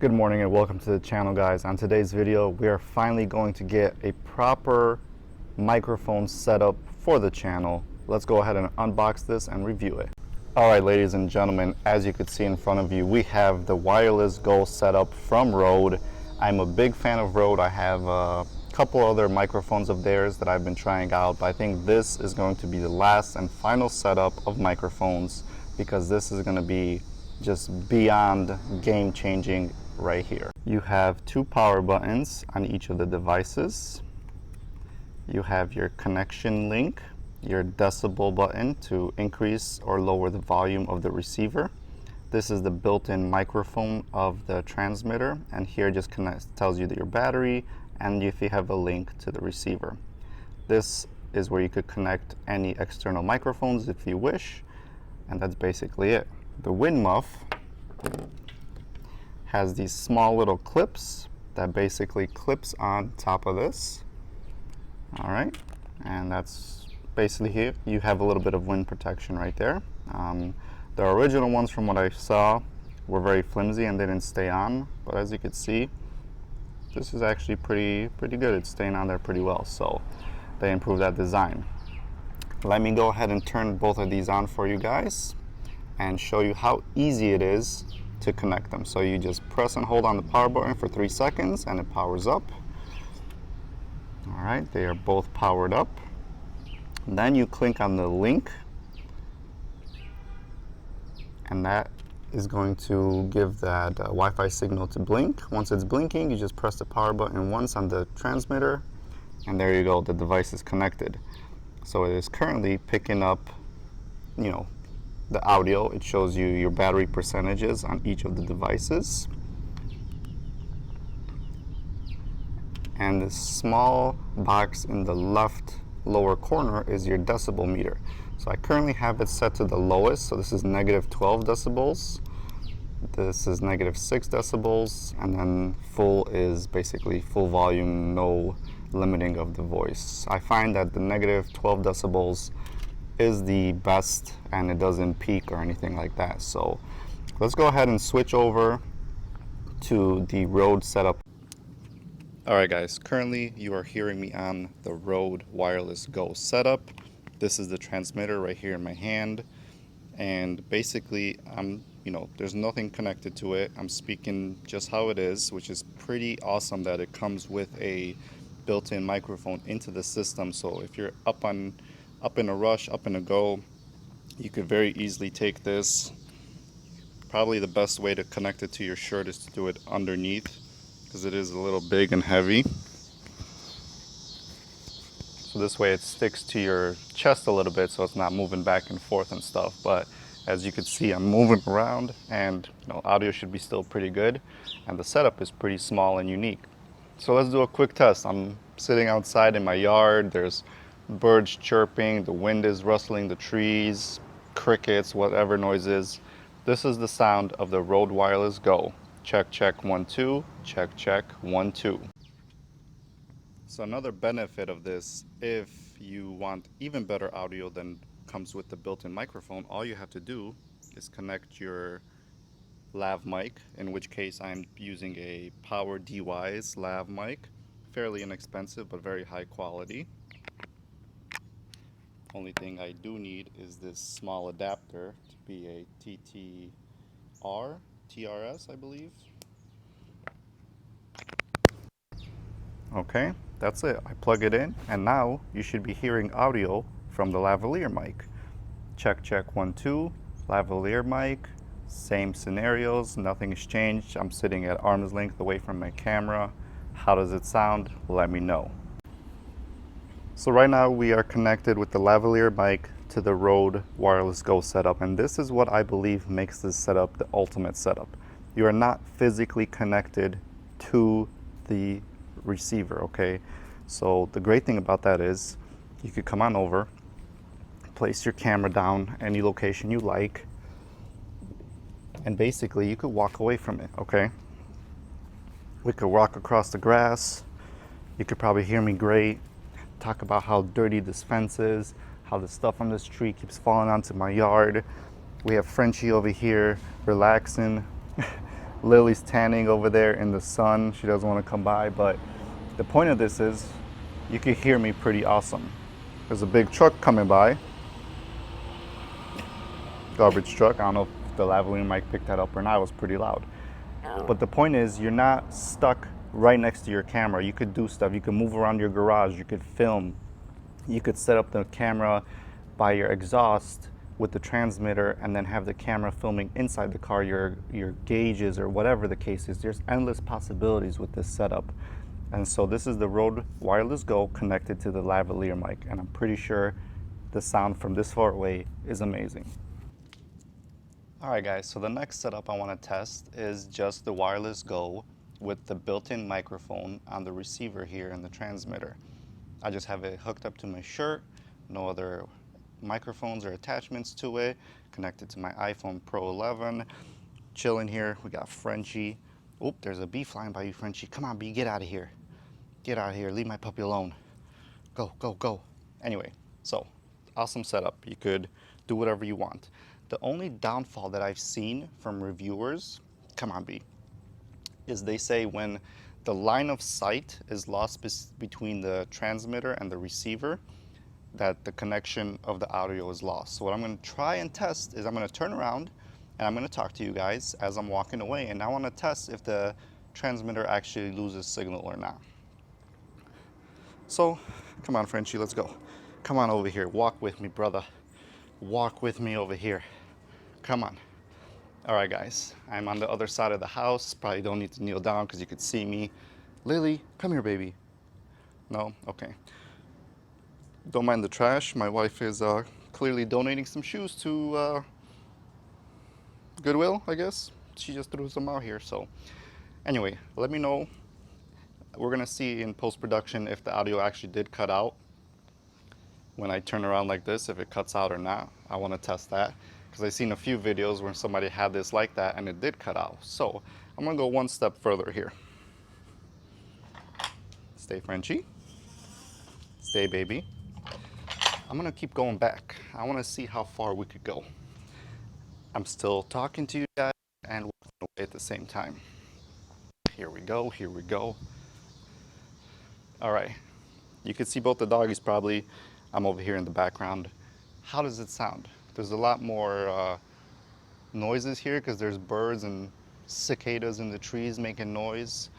Good morning and welcome to the channel, guys. On today's video, we are finally going to get a proper microphone setup for the channel. Let's go ahead and unbox this and review it. All right, ladies and gentlemen, as you can see in front of you, we have the Wireless Go setup from Rode. I'm a big fan of Rode. I have a couple other microphones of theirs that I've been trying out, but I think this is going to be the last and final setup of microphones because this is going to be just beyond game-changing right here. You have two power buttons on each of the devices. You have your connection link, your decibel button to increase or lower the volume of the receiver. This is the built-in microphone of the transmitter, and here just tells you that your battery and if you have a link to the receiver. This is where you could connect any external microphones if you wish, and that's basically it. The wind muff has these small little clips that basically clips on top of this. All right, and that's basically here. You have a little bit of wind protection right there. The original ones, from what I saw, were very flimsy and they didn't stay on, but as you can see, this is actually pretty good. It's staying on there pretty well, so they improved that design. Let me go ahead and turn both of these on for you guys and show you how easy it is to connect them. So you just press and hold on the power button for 3 seconds and it powers up. All right, they are both powered up. And then you click on the link, and that is going to give that Wi-Fi signal to blink. Once it's blinking, you just press the power button once on the transmitter, and there you go, the device is connected. So it is currently picking up, the audio. It shows you your battery percentages on each of the devices. And the small box in the left lower corner is your decibel meter. So I currently have it set to the lowest, so this is -12 decibels. This is -6 decibels, and then full is basically full volume, no limiting of the voice. I find that the -12 decibels is the best and it doesn't peak or anything like that. So let's go ahead and switch over to the Rode setup. All right, guys, currently you are hearing me on the Rode Wireless Go setup. This is the transmitter right here in my hand, and basically there's nothing connected to it. I'm speaking just how it is, which is pretty awesome that it comes with a built-in microphone into the system. So if you're up in a rush, up in a go, you could very easily take this. Probably the best way to connect it to your shirt is to do it underneath, because it is a little big and heavy. So this way it sticks to your chest a little bit, so it's not moving back and forth and stuff. But as you can see, I'm moving around, and audio should be still pretty good, and the setup is pretty small and unique. So let's do a quick test. I'm sitting outside in my yard. There's birds chirping, the wind is rustling the trees, crickets, whatever noises. This is the sound of the Rode Wireless Go. Check, check, 1, 2. Check, check, 1, 2. So another benefit of this, if you want even better audio than comes with the built-in microphone, all you have to do is connect your Lav Mic, in which case I'm using a Powerdewise Lav Mic. Fairly inexpensive, but very high quality. Only thing I do need is this small adapter to be a TRS, I believe. Okay, that's it. I plug it in, and now you should be hearing audio from the lavalier mic. Check, check, 1, 2. Lavalier mic, same scenarios, nothing has changed. I'm sitting at arm's length away from my camera. How does it sound? Let me know. So right now we are connected with the lavalier mic to the Rode Wireless Go setup, and this is what I believe makes this setup the ultimate setup. You are not physically connected to the receiver, okay? So the great thing about that is you could come on over, place your camera down any location you like, and basically you could walk away from it, okay? We could walk across the grass. You could probably hear me great. Talk about how dirty this fence is, how the stuff on this tree keeps falling onto my yard. We have Frenchie over here relaxing. Lily's tanning over there in the sun. She doesn't want to come by, but the point of this is you can hear me pretty awesome. There's a big truck coming by. Garbage truck. I don't know if the lavalier mic picked that up or not. It was pretty loud. But the point is, you're not stuck right next to your camera. You could do stuff. You could move around your garage. You could film. You could set up the camera by your exhaust with the transmitter and then have the camera filming inside the car, your gauges or whatever the case is. There's endless possibilities with this setup. And so this is the Rode Wireless Go connected to the lavalier mic, and I'm pretty sure the sound from this far away is amazing. All right guys, so the next setup I want to test is just the Wireless Go with the built-in microphone on the receiver here and the transmitter. I just have it hooked up to my shirt, no other microphones or attachments to it, connected to my iPhone Pro 11. Chilling here, we got Frenchie. Oop, there's a bee flying by you, Frenchie. Come on, bee, get out of here. Get out of here, leave my puppy alone. Go, go, go. Anyway, so awesome setup. You could do whatever you want. The only downfall that I've seen from reviewers, come on, bee, is they say when the line of sight is lost between the transmitter and the receiver, that the connection of the audio is lost. So what I'm going to try and test is I'm going to turn around and I'm going to talk to you guys as I'm walking away, and I want to test if the transmitter actually loses signal or not. So come on, Frenchie, let's go. Come on over here, walk with me, brother. Walk with me over here. Come on. All right guys, I'm on the other side of the house. Probably don't need to kneel down because you could see me. Lily, come here, baby. No? Okay. Don't mind the trash. My wife is clearly donating some shoes to Goodwill, I guess. She just threw some out here. So anyway, let me know. We're going to see in post-production if the audio actually did cut out when I turn around like this, if it cuts out or not. I want to test that because I've seen a few videos where somebody had this like that and it did cut out. So I'm going to go one step further here. Stay, Frenchie. Stay, baby. I'm gonna keep going back. I wanna see how far we could go. I'm still talking to you guys and walking away at the same time. Here we go, here we go. All right, you can see both the doggies probably. I'm over here in the background. How does it sound? There's a lot more noises here because there's birds and cicadas in the trees making noise.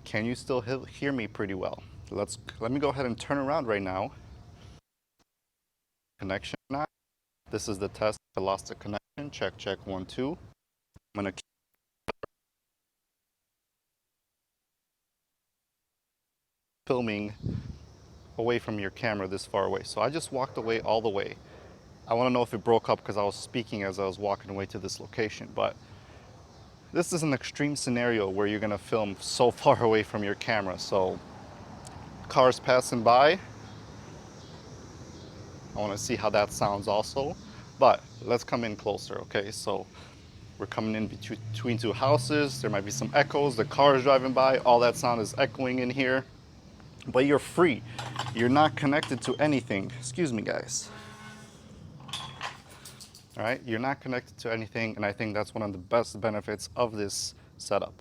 Can you still hear me pretty well? Let me go ahead and turn around right now. Connection now. This is the test. I lost the connection. Check, check, 1, 2. I'm gonna keep filming away from your camera this far away. So I just walked away all the way. I want to know if it broke up because I was speaking as I was walking away to this location, but this is an extreme scenario where you're gonna film so far away from your camera. So cars passing by, I want to see how that sounds also, but let's come in closer. Okay, so we're coming in between two houses. There might be some echoes. The cars driving by, all that sound is echoing in here, but you're free. You're not connected to anything. Excuse me, guys. All right, you're not connected to anything, and I think that's one of the best benefits of this setup.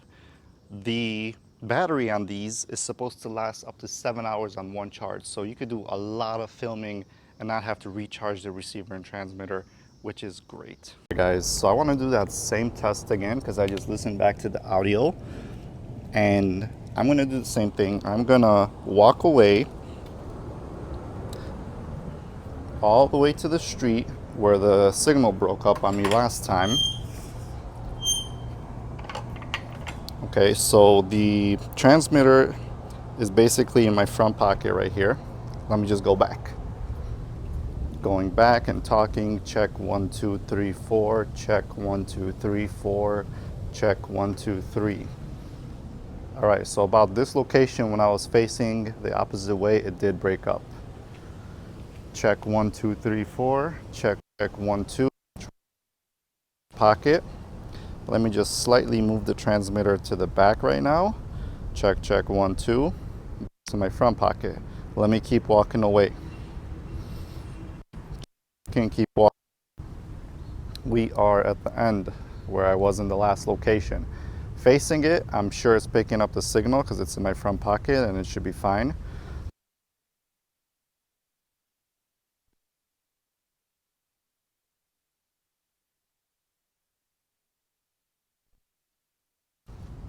The battery on these is supposed to last up to 7 hours on one charge, so you could do a lot of filming and not have to recharge the receiver and transmitter, which is great. Hey guys, so I want to do that same test again because I just listened back to the audio, and I'm going to do the same thing. I'm going to walk away all the way to the street where the signal broke up on me last time. Okay, so the transmitter is basically in my front pocket right here. Let me just go back. Going back and talking, check 1, 2, 3, 4, check 1, 2, 3, 4, check 1, 2, 3. All right, so about this location when I was facing the opposite way, it did break up. Check 1, 2, 3, 4, check 1, 2, pocket. Let me just slightly move the transmitter to the back right now. Check 1, 2, to my front pocket. Let me keep walking away. Can keep walking. We are at the end where I was in the last location. Facing it, I'm sure it's picking up the signal because it's in my front pocket and it should be fine.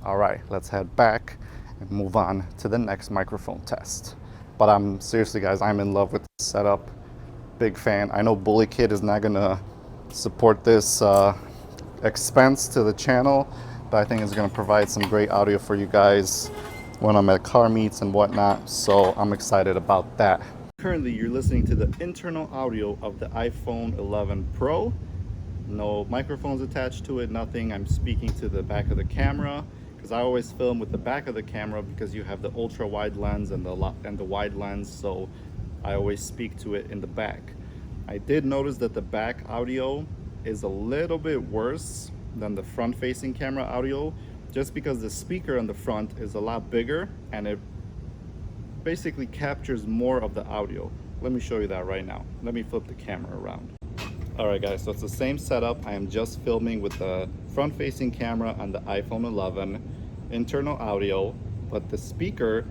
All right, let's head back and move on to the next microphone test. But I'm seriously, guys, I'm in love with the setup. Big fan. I know Bully Kid is not gonna support this expense to the channel, but I think it's gonna provide some great audio for you guys when I'm at car meets and whatnot. So I'm excited about that. Currently, you're listening to the internal audio of the iPhone 11 Pro. No microphones attached to it, nothing. I'm speaking to the back of the camera because I always film with the back of the camera because you have the ultra wide lens and the wide lens, so I always speak to it in the back. I did notice that the back audio is a little bit worse than the front facing camera audio, just because the speaker on the front is a lot bigger and it basically captures more of the audio. Let me show you that right now. Let me flip the camera around. Alright guys, so it's the same setup. I am just filming with the front-facing camera on the iPhone 11, internal audio, but the speaker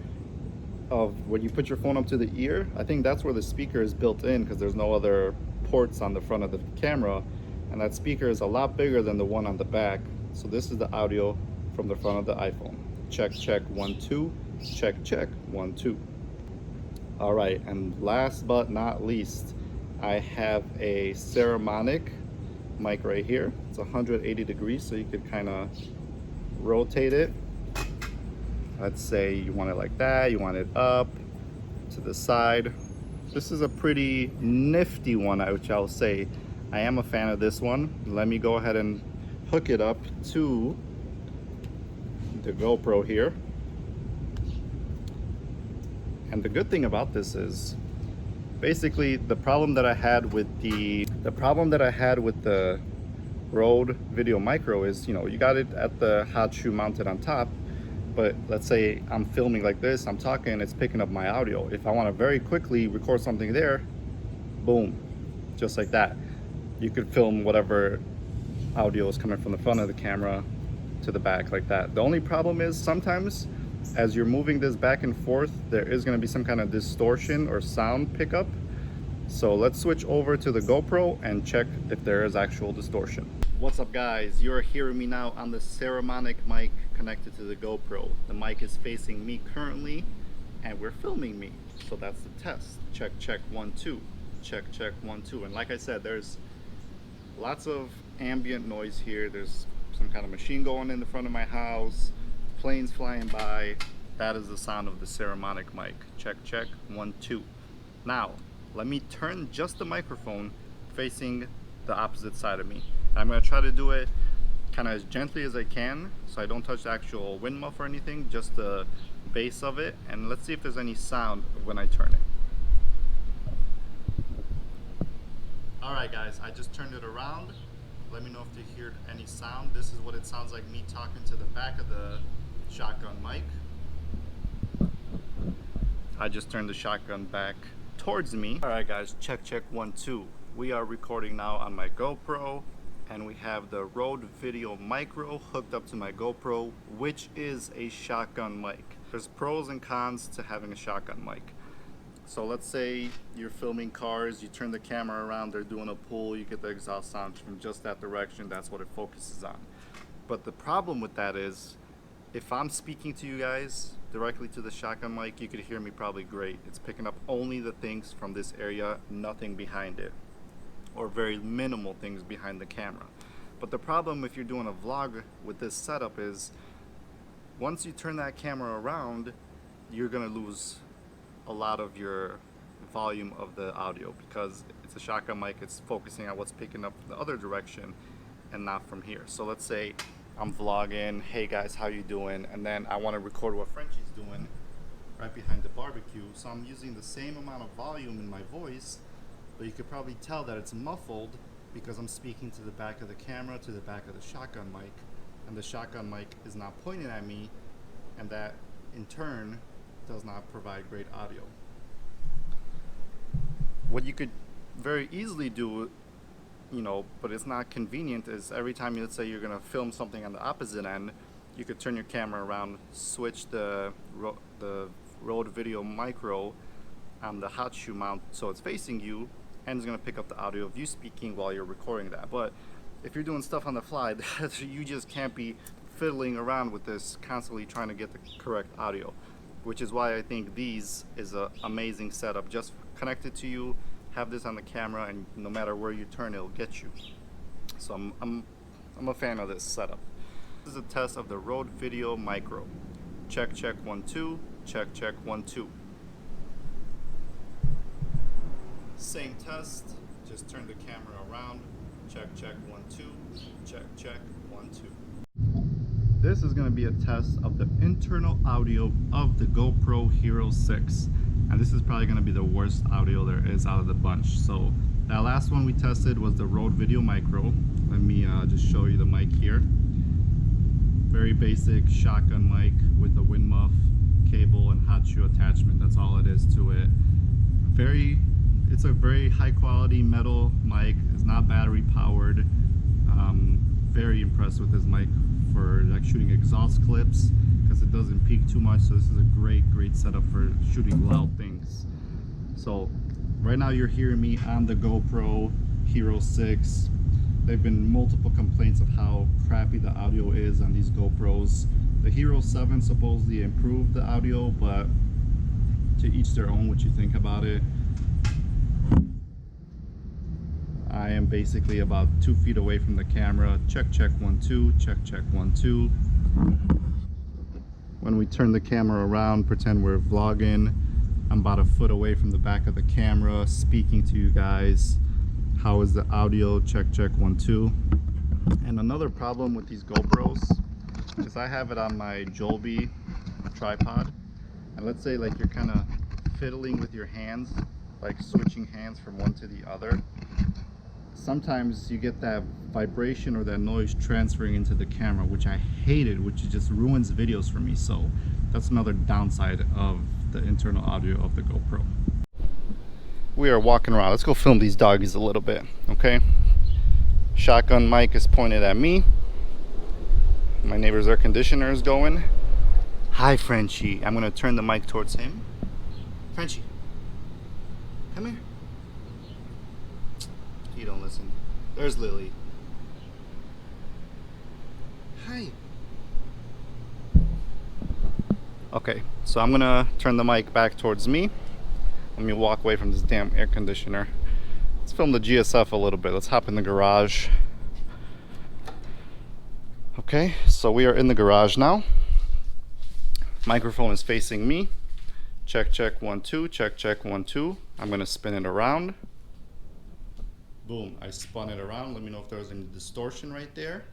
of when you put your phone up to the ear, I think that's where the speaker is built in because there's no other ports on the front of the camera, and that speaker is a lot bigger than the one on the back. So this is the audio from the front of the iPhone. Check, check, 1, 2. Check, check, 1, 2. Alright, and last but not least, I have a Saramonic mic right here. It's 180 degrees, so you could kind of rotate it. Let's say you want it like that, you want it up, to the side. This is a pretty nifty one, which I'll say. I am a fan of this one. Let me go ahead and hook it up to the GoPro here. And the good thing about this is, basically, the problem that I had with the Rode Video Micro is, you know, you got it at the hot shoe mounted on top, but let's say I'm filming like this, I'm talking, it's picking up my audio. If I want to very quickly record something there, boom, just like that. You could film whatever audio is coming from the front of the camera to the back like that. The only problem is sometimes as you're moving this back and forth, there is going to be some kind of distortion or sound pickup. So let's switch over to the GoPro and check if there is actual distortion. What's up guys, you're hearing me now on the Saramonic mic connected to the GoPro. The mic is facing me currently and we're filming me. So that's the test. Check, check, 1, 2. Check, check, 1, 2. And like I said, there's lots of ambient noise here. There's some kind of machine going in the front of my house, planes flying by. That is the sound of the Saramonic mic. Check, check, 1, 2. Now, let me turn just the microphone facing the opposite side of me. I'm going to try to do it kind of as gently as I can so I don't touch the actual wind muff or anything, just the base of it. And let's see if there's any sound when I turn it. Alright guys, I just turned it around. Let me know if you hear any sound. This is what it sounds like me talking to the back of the shotgun mic. I just turned the shotgun back towards me. Alright guys, check, check, 1, 2. We are recording now on my GoPro and we have the Rode Video Micro hooked up to my GoPro, which is a shotgun mic. There's pros and cons to having a shotgun mic. So let's say you're filming cars, you turn the camera around, they're doing a pull, you get the exhaust sound from just that direction, that's what it focuses on. But the problem with that is, if I'm speaking to you guys directly to the shotgun mic, you could hear me probably great. It's picking up only the things from this area, nothing behind it, or very minimal things behind the camera. But the problem if you're doing a vlog with this setup is, once you turn that camera around, you're gonna lose a lot of your volume of the audio because it's a shotgun mic, it's focusing on what's picking up the other direction and not from here. So let's say I'm vlogging, hey guys, how you doing? And then I want to record what Frenchie's doing right behind the barbecue. So I'm using the same amount of volume in my voice, but you could probably tell that it's muffled because I'm speaking to the back of the camera, to the back of the shotgun mic, and the shotgun mic is not pointing at me, and that in turn does not provide great audio. What you could very easily do, you know, but it's not convenient, is every time, let's say you're gonna film something on the opposite end, you could turn your camera around, switch the Rode Video Micro on the hot shoe mount so it's facing you, and it's going to pick up the audio of you speaking while you're recording that. But if you're doing stuff on the fly, you just can't be fiddling around with this, constantly trying to get the correct audio, which is why I think these is an amazing setup. Just connect it to you, have this on the camera, and no matter where you turn, it'll get you. So I'm a fan of this setup. This is a test of the Rode Video Micro. Check, check, 1, 2. Check, check, 1, 2. Same test, just turn the camera around. Check, check, 1, 2. Check, check, 1, 2. This is going to be a test of the internal audio of the GoPro Hero 6. And this is probably going to be the worst audio there is out of the bunch. So that last one we tested was the Rode Video Micro. Let me just show you the mic here. Very basic shotgun mic with the wind muff, cable, and hot shoe attachment. That's all it is to it. It's a very high quality metal mic. It's not battery powered. Very impressed with this mic for like shooting exhaust clips because it doesn't peak too much. So this is a great setup for shooting loud things. So right now you're hearing me on the GoPro Hero 6. There've been multiple complaints of how crappy the audio is on these GoPros. The Hero 7 supposedly improved the audio, but to each their own what you think about it. I am basically about 2 feet away from the camera. Check, check, 1, 2. Check, check, 1, 2. When we turn the camera around, pretend we're vlogging. I'm about a foot away from the back of the camera, speaking to you guys. How is the audio? Check, check, 1, 2. And another problem with these GoPros is I have it on my Joby tripod. And let's say like you're kind of fiddling with your hands, like switching hands from one to the other. Sometimes you get that vibration or that noise transferring into the camera, which I hated, which just ruins videos for me. So that's another downside of the internal audio of the GoPro. We are walking around. Let's go film these doggies a little bit, okay? Shotgun mic is pointed at me. My neighbor's air conditioner is going. Hi, Frenchie. I'm gonna turn the mic towards him. Frenchie, come here. He don't listen. There's Lily. Hi. Okay, so I'm gonna turn the mic back towards me. Let me walk away from this damn air conditioner. Let's film the GSF a little bit. Let's hop in the garage. Okay, so we are in the garage now. Microphone is facing me. Check, check, 1, 2. Check, check, 1, 2. I'm gonna spin it around. Boom, I spun it around. Let me know if there was any distortion right there.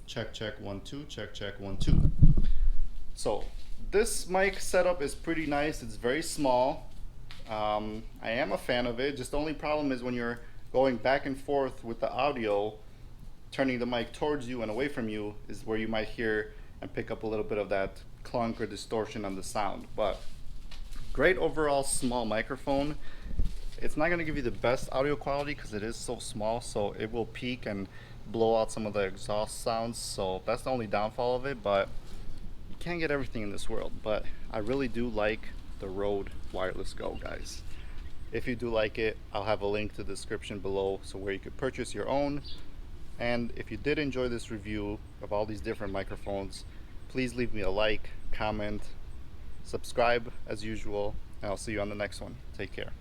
Check, check, 1, 2. Check, check, 1, 2. So this mic setup is pretty nice. It's very small. I am a fan of it. Just the only problem is when you're going back and forth with the audio, turning the mic towards you and away from you is where you might hear and pick up a little bit of that clunk or distortion on the sound. But great overall small microphone. It's not going to give you the best audio quality because it is so small, so it will peak and blow out some of the exhaust sounds. So that's the only downfall of it, but you can't get everything in this world. But I really do like the Rode Wireless Go, guys. If you do like it, I'll have a link to the description below so where you could purchase your own. And if you did enjoy this review of all these different microphones, please leave me a like, comment, subscribe as usual, and I'll see you on the next one. Take care.